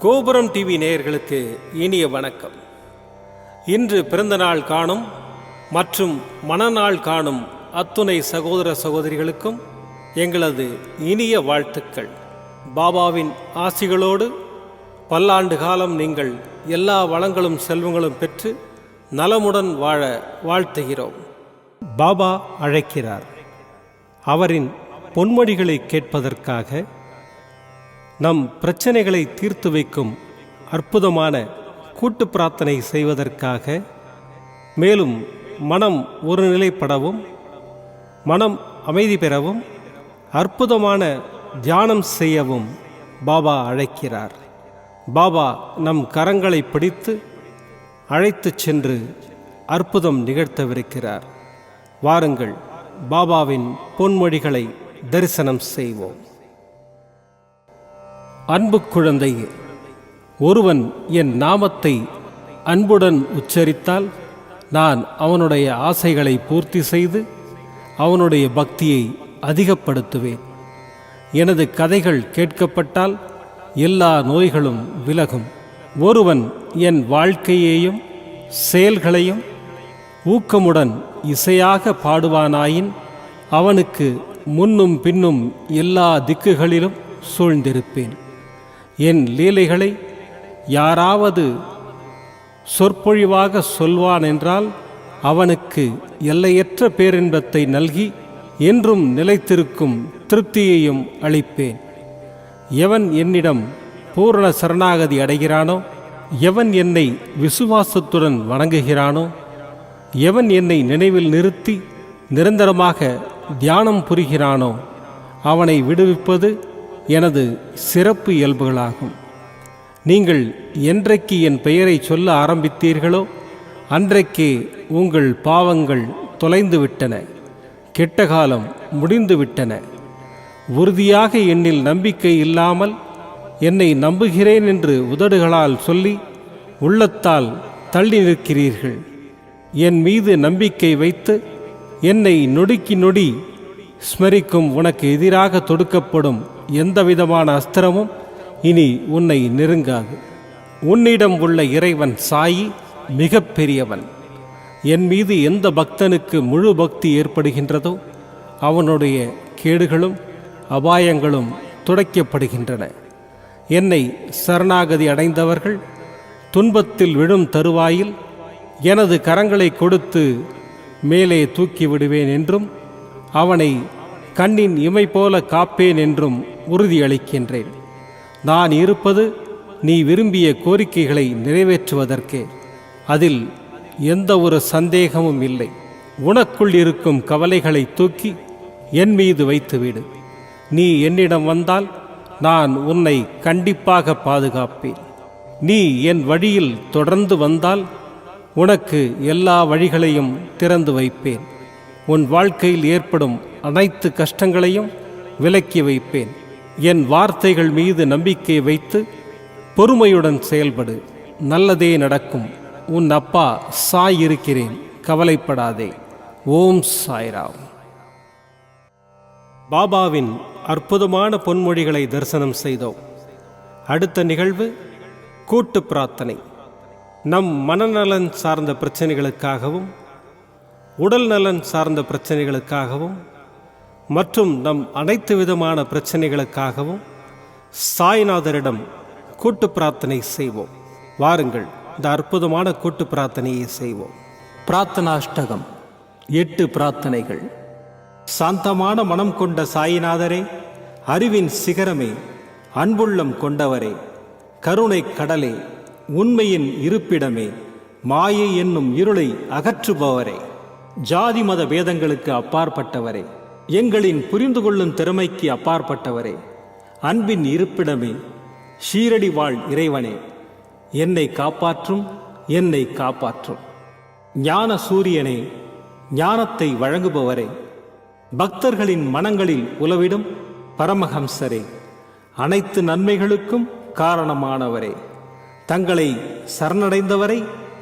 கோபுரம் டிவி நேயர்களுக்கு இனிய வணக்கம். இன்று பிறந்தநாள் காணும் மற்றும் மணநாள் காணும் அத்துணை சகோதர சகோதரிகளுக்கும் எங்களது இனிய வாழ்த்துக்கள். பாபாவின் ஆசிகளோடு பல்லாண்டு காலம் நீங்கள் எல்லா வளங்களும் செல்வங்களும் பெற்று நலமுடன் வாழ வாழ்த்துகிறோம். பாபா அழைக்கிறார். அவரின் பொன்மொழிகளை கேட்பதற்காக, நம் பிரச்சனைகளை தீர்த்து வைக்கும் அற்புதமான கூட்டு பிரார்த்தனை செய்வதற்காக, மேலும் மனம் ஒருநிலைப்படவும் மனம் அமைதி பெறவும் அற்புதமான தியானம் செய்யவும் பாபா அழைக்கிறார். பாபா நம் கரங்களை பிடித்து அழைத்துச் சென்று அற்புதம் நிகழ்த்தவிருக்கிறார். வாருங்கள், பாபாவின் பொன்மொழிகளை தரிசனம் செய்வோம். அன்பு குழந்தையே, ஒருவன் என் நாமத்தை அன்புடன் உச்சரித்தால் நான் அவனுடைய ஆசைகளை பூர்த்தி செய்து அவனுடைய பக்தியை அதிகப்படுத்துவேன். எனது கதைகள் கேட்கப்பட்டால் எல்லா நோய்களும் விலகும். ஒருவன் என் வாழ்க்கையையும் செயல்களையும் ஊக்கமுடன் இசையாக பாடுவானாயின் அவனுக்கு முன்னும் பின்னும் எல்லா திக்குகளிலும் சூழ்ந்திருப்பேன். என் லீலைகளை யாராவது சொற்பொழிவாக சொல்வான் என்றால் அவனுக்கு எல்லையற்ற பேரின்பத்தை நல்கி என்றும் நிலைத்திருக்கும் திருப்தியையும் அளிப்பேன். எவன் என்னிடம் பூரண சரணாகதி அடைகிறானோ, எவன் என்னை விசுவாசத்துடன் வணங்குகிறானோ, எவன் என்னை நினைவில் நிறுத்தி நிரந்தரமாக தியானம் புரிகிறானோ, அவனை விடுவிப்பது எனது சிறப்பு இயல்புகளாகும். நீங்கள் என்றைக்கு என் பெயரை சொல்ல ஆரம்பித்தீர்களோ அன்றைக்கே உங்கள் பாவங்கள் தொலைந்துவிட்டன, கெட்ட காலம் முடிந்துவிட்டன. உறுதியாக என்னில் நம்பிக்கை இல்லாமல் என்னை நம்புகிறேன் என்று உதடுகளால் சொல்லி உள்ளத்தால் தள்ளி நிற்கிறீர்கள். என் மீது நம்பிக்கை வைத்து என்னை நொடிக்கு நொடி ஸ்மரிக்கும் உனக்கு எதிராக தொடுக்கப்படும் எந்தவிதமான அஸ்திரமும் இனி உன்னை நெருங்காது. உன்னிடம் உள்ள இறைவன் சாயி மிக பெரியவன். என் மீது எந்த பக்தனுக்கு முழு பக்தி ஏற்படுகின்றதோ அவனுடைய கேடுகளும் அபாயங்களும் துடைக்கப்படுகின்றன. என்னை சரணாகதி அடைந்தவர்கள் துன்பத்தில் விழும் தருவாயில் எனது கரங்களை கொடுத்து மேலே தூக்கி விடுவேன் என்றும் அவனை கண்ணின் இமை போல காப்பேன் என்றும் உறுதியளிக்கின்றேன். நான் இருப்பது நீ விரும்பிய கோரிக்கைகளை நிறைவேற்றுவதற்கே. அதில் எந்த ஒரு சந்தேகமும் இல்லை. உனக்குள் இருக்கும் கவலைகளை தூக்கி என் மீது வைத்துவிடு. நீ என்னிடம் வந்தால் நான் உன்னை கண்டிப்பாக பாதுகாப்பேன். நீ என் வழியில் தொடர்ந்து வந்தால் உனக்கு எல்லா வழிகளையும் திறந்து வைப்பேன். உன் வாழ்க்கையில் ஏற்படும் அனைத்து கஷ்டங்களையும் விலக்கி வைப்பேன். என் வார்த்தைகள் மீது நம்பிக்கை வைத்து பொறுமையுடன் செயல்படு. நல்லதே நடக்கும். உன் அப்பா சாய் இருக்கிறேன், கவலைப்படாதே. ஓம் சாய்ராம். பாபாவின் அற்புதமான பொன்மொழிகளை தரிசனம் செய்தோம். அடுத்த நிகழ்வு கூட்டு பிரார்த்தனை. நம் மனநலன் சார்ந்த பிரச்சனைகளுக்காகவும் உடல் நலன் சார்ந்த பிரச்சனைகளுக்காகவும் மற்றும் நம் அனைத்து விதமான பிரச்சனைகளுக்காகவும் சாய்நாதரிடம் கூட்டு பிரார்த்தனை செய்வோம். வாருங்கள், இந்த அற்புதமான கூட்டு பிரார்த்தனையை செய்வோம். பிரார்த்தனாஷ்டகம். 8 பிரார்த்தனைகள். சாந்தமான மனம் கொண்ட சாயிநாதரே, அறிவின் சிகரமே, அன்புள்ளம் கொண்டவரே, கருணை கடலே, உண்மையின் இருப்பிடமே, மாயை என்னும் இருளை அகற்றுபவரே, ஜாதி மத பேதங்களுக்கு அப்பாற்பட்டவரே, எங்களின் புரிந்து கொள்ளும் திறமைக்கு அப்பாற்பட்டவரே, அன்பின் இருப்பிடமே, ஷீரடி வாழ் இறைவனே, என்னை காப்பாற்றும், என்னை காப்பாற்றும். ஞான சூரியனே, ஞானத்தை வழங்குபவரே, பக்தர்களின் மனங்களில் உலவிடும் பரமஹம்சரே, அனைத்து நன்மைகளுக்கும் காரணமானவரே, தங்களை சரணடைந்தவரை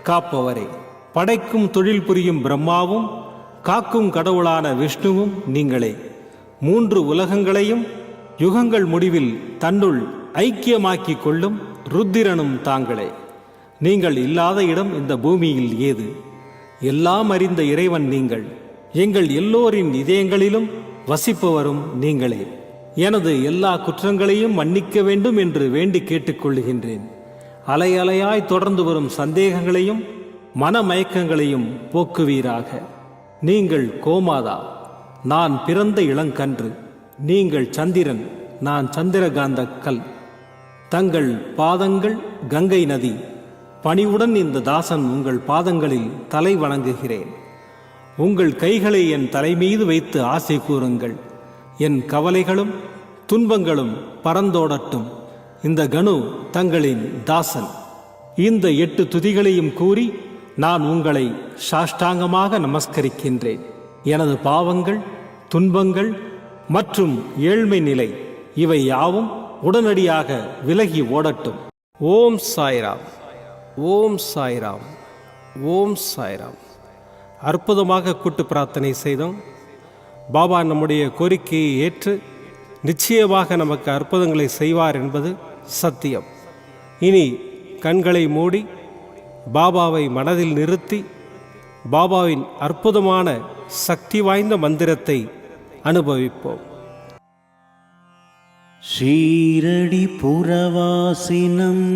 காப்பவரே, படைக்கும் தொழில் புரியும் பிரம்மாவும் காக்கும் கடவுளான விஷ்ணுவும் நீங்களே. 3 உலகங்களையும் யுகங்கள் முடிவில் தன்னுள் ஐக்கியமாக்கிக் கொள்ளும் ருத்திரனும் தாங்களே. நீங்கள் இல்லாத இடம் இந்த பூமியில் ஏது? எல்லாம் அறிந்த இறைவன் நீங்கள். எங்கள் எல்லோரின் இதயங்களிலும் வசிப்பவரும் நீங்களே. எனது எல்லா குற்றங்களையும் மன்னிக்க வேண்டும் என்று வேண்டி கேட்டுக்கொள்ளுகின்றேன். அலை அலையாய் தொடர்ந்து வரும் சந்தேகங்களையும் மனமயக்கங்களையும் போக்குவீராக. நீங்கள் கோமாதா, நான் பிறந்த இளங்கன்று. நீங்கள் சந்திரன், நான் சந்திரகாந்த கல். தங்கள் பாதங்கள் கங்கை நதி. பணிவுடன் இந்த தாசன் உங்கள் பாதங்களில் தலை வணங்குகிறேன். உங்கள் கைகளை என் தலைமீது வைத்து ஆசை கூறுங்கள். என் கவலைகளும் துன்பங்களும் பறந்தோடட்டும். இந்த கணு தங்களின் தாசன். இந்த 8 துதிகளையும் கூறி நான் உங்களை சாஷ்டாங்கமாக நமஸ்கரிக்கின்றேன். எனது பாவங்கள், துன்பங்கள் மற்றும் ஏழ்மை நிலை இவை யாவும் உடனடியாக விலகி ஓடட்டும். ஓம் சாய்ராம், ஓம் சாய்ராம், ஓம் சாய்ராம். அற்புதமாக கூட்டு பிரார்த்தனை செய்தோம். பாபா நம்முடைய கோரிக்கையை ஏற்று நிச்சயமாக நமக்கு அற்புதங்களை செய்வார் என்பது சத்தியம். இனி கண்களை மூடி பாபாவை மனதில் நிறுத்தி பாபாவின் அற்புதமான சக்தி வாய்ந்த மந்திரத்தை அனுபவிப்போம். ஷீரடி புரவாசினம்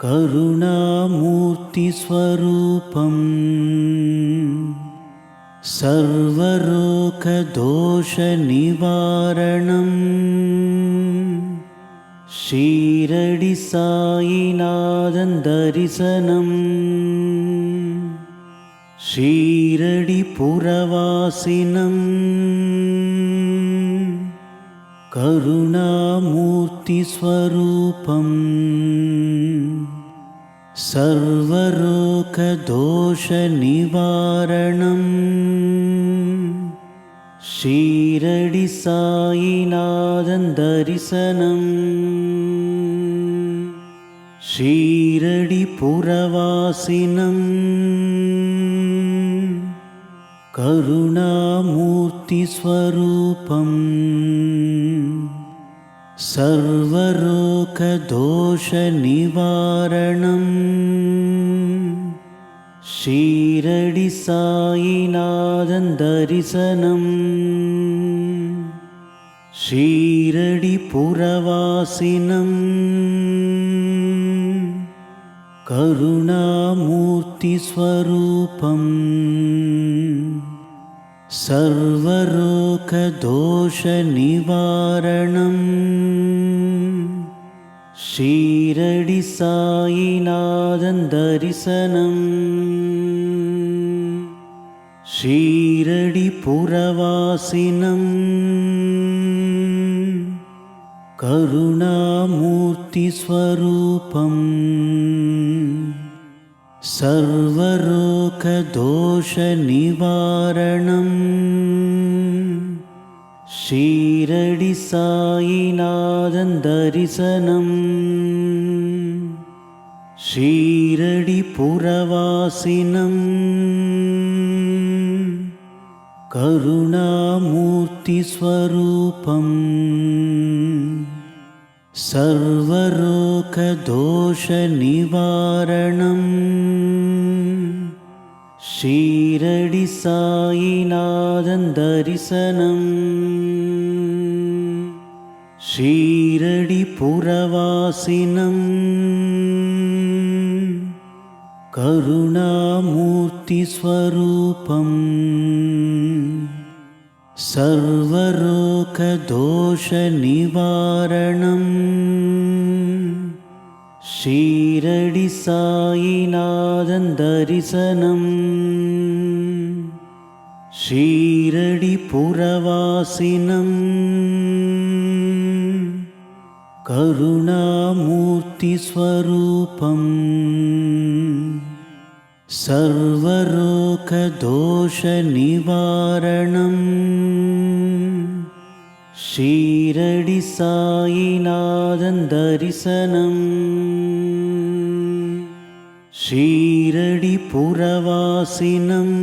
கருணாமூர்த்தி ஸ்வரூபம் சர்வரோக தோஷ நிவாரணம் ஷீரடி சாயிநாதன் தரிசனம் ஷீரடி புரவாசினம் கருணாமூர்த்தி ஸ்வரூபம் சர்வரோக தோஷ நிவாரணம் ஷீரடி சாயிநாதன் தரிசனம் ஷீரடி புரவாசினம் கருணாமூர்த்தி ஸ்வரூபம் சர்வரோக தோஷ நிவாரணம் ஷீரடி சாயிநாதன் தரிசனம் ஷீரடி புரவாசினம் கருணாமூர்த்தி ஸ்வரூபம் சர்வரோக தோஷ நிவாரணம் ஷீரடி சாயிநாதன் தரிசனம் ஷீரடி புரவாசினம் கருணாமூர்த்தி ஸ்வரூபம் சர்வரோக தோஷ நிவாரணம் ஷீரடி சாயிநாதன் தரிசனம் ஷீரடி புரவாசினம் கருணாமூர்த்தி ஸ்வரூபம் சர்வரோக தோஷ நிவாரணம் ஷீரடி சாயிநாதன் தரிசனம் ஷீரடி புரவாசினம் கருணாமூர்த்தி ஸ்வரூபம் சர்வரோக தோஷ நிவாரணம் ஷீரடி சாயிநாதன் தரிசனம் ஷீரடி புரவாசினம் கருணாமூர்த்தி ஸ்வரூபம் சர்வரோக தோஷ நிவாரணம் ஷீரடி சாயிநாதன் தரிசனம் ஷீரடி புரவாசினம்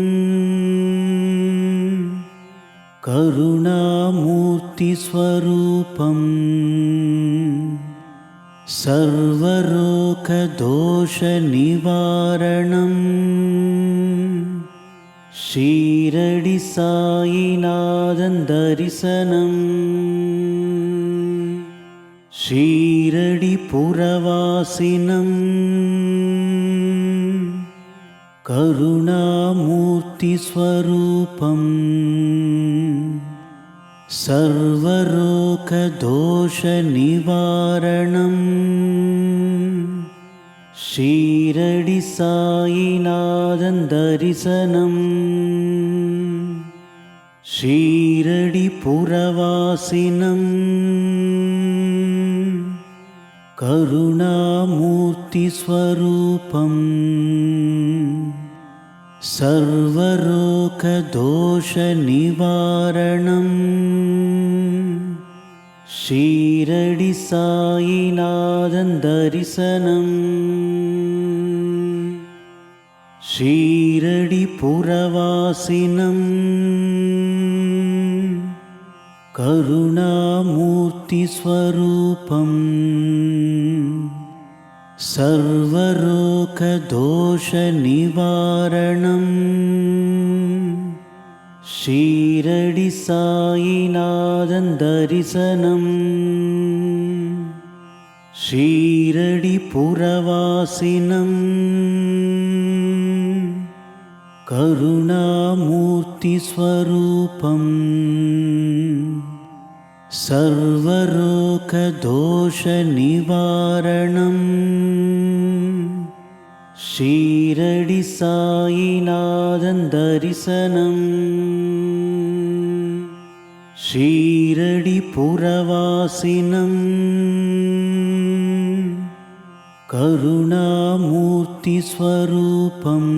करुणामूर्तिस्वरूपम् सर्वरोगदोषनिवारणम् शीरडि साईनाथं दर्शनम् शीरडिपुरवासिनम् करुणामूर्तिस्वरूपम् सर्वरोगदोषनिवारणम् शीरडि साईनाथं दर्शनम् शीरडिपुरवासिनम् करुणामूर्तिस्वरूपम् सर्वरोगदोषनिवारणम् शीरडि साईनाथं दर्शनम् शीरडिपुरवासिनम् करुणामूर्तिस्वरूपम् सर्वरोगदोषनिवारणम् शीरडि साईनाथं दर्शनम् शीरडिपुरवासिनम् करुणामूर्तिस्वरूपम् सर्वरोगदोषनिवारणम् शीरडि साईनाथं दर्शनम् शीरडिपुरवासिनम् करुणामूर्तिस्वरूपम्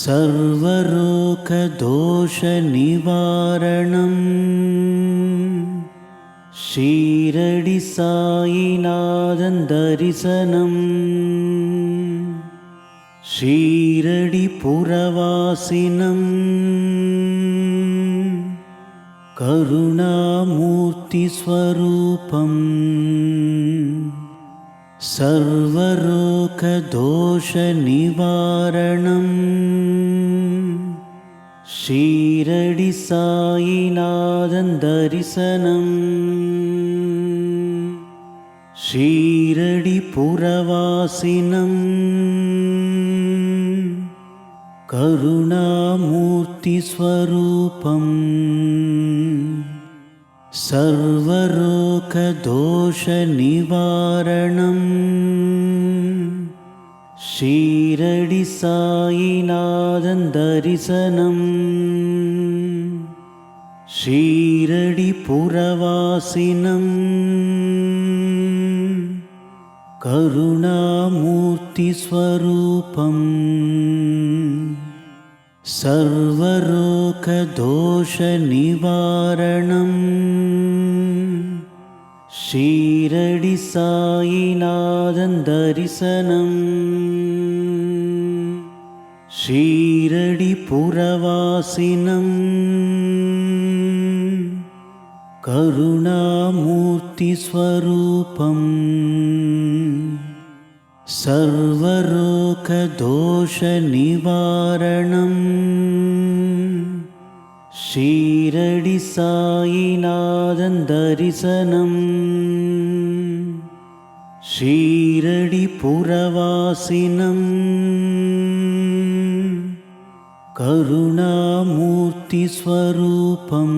सर्वरोगदोषनिवारणम् शीरडि साईनाथं दर्शनम् शीरडिपुरवासिनम् करुणामूर्तिस्वरूपम् सर्वरोगदोषनिवारणम् शीरडि साईनाथं दर्शनम् शीरडिपुरवासिनम् करुणामूर्तिस्वरूपम् सर्वरोगदोषनिवारणम् शीरडि साईनाथं दर्शनम् शीरडिपुरवासिनम् करुणामूर्तिस्वरूपम् सर्वरोगदोषनिवारणम् शीरडि साईनाथं दर्शनम् शीरडिपुरवासिनम् करुणामूर्तिस्वरूपम् सर्वरोगदोषनिवारणम् शीरडि साईनाथं दर्शनम् शीरडिपुरवासिनम् करुणामूर्तिस्वरूपम्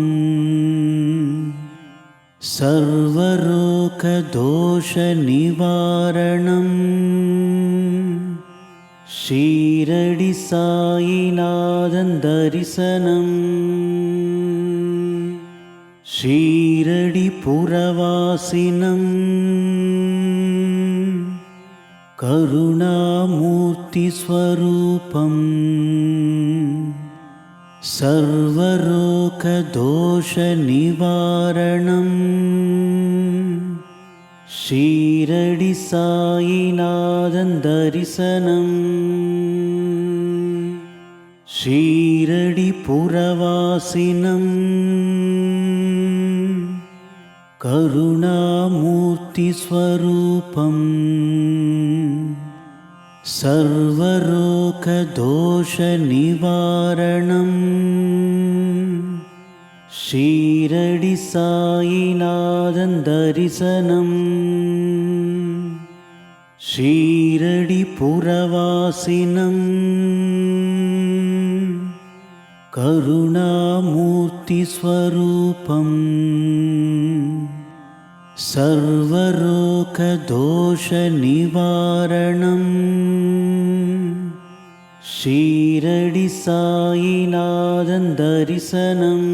सर्वरोगदोषनिवारणम् शीरडि साईनाथं दर्शनम् शीरडिपुरवासिनम् करुणामूर्तिस्वरूपम् सर्वरोगदोषनिवारणम् शीरडि साईनाथं दर्शनम् ஷீரடி புரவாசினம் கருணாமூர்த்தி ஸ்வரூபம் சர்வரோக தோஷ நிவாரணம் ஷீரடி சாயிநாதன் தரிசனம் ஷீரடி புரவாசினம் கருணாமூர்த்தி ஸ்வரூபம் சர்வரோக தோஷ நிவாரணம் ஷீரடி சாயிநாதன் தரிசனம்.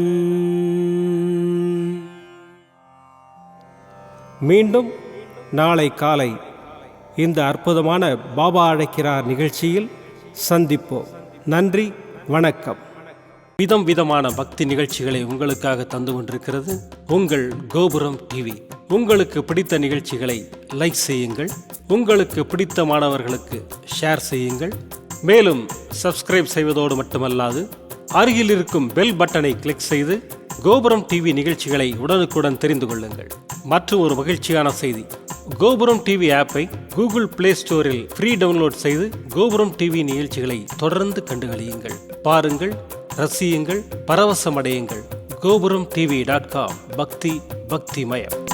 மீண்டும் நாளை காலை இந்த அற்புதமான பாபா அழைக்கிறார் நிகழ்ச்சியில் சந்திப்போம். நன்றி, வணக்கம். விதமான பக்தி நிகழ்ச்சிகளை உங்களுக்காக தந்து கொண்டிருக்கிறது உங்கள் கோபுரம் டிவி. உங்களுக்கு பிடித்த நிகழ்ச்சிகளை லைக் செய்யுங்கள், உங்களுக்கு பிடித்த மாணவர்களுக்கு ஷேர் செய்யுங்கள். மேலும் சப்ஸ்கிரைப் செய்வதோடு மட்டுமல்லாது அருகில் இருக்கும் பெல் பட்டனை கிளிக் செய்து கோபுரம் டிவி நிகழ்ச்சிகளை உடனுக்குடன் தெரிந்து கொள்ளுங்கள். மற்றும் ஒரு மகிழ்ச்சியான செய்தி, கோபுரம் டிவி ஆப்பை கூகுள் பிளே ஸ்டோரில் ஃப்ரீ டவுன்லோட் செய்து கோபுரம் டிவி நிகழ்ச்சிகளை தொடர்ந்து கண்டுகளியுங்கள். பாருங்கள், ரசியுங்கள், பரவசமடையுங்கள். gopuramtv.com. பக்திமயம்.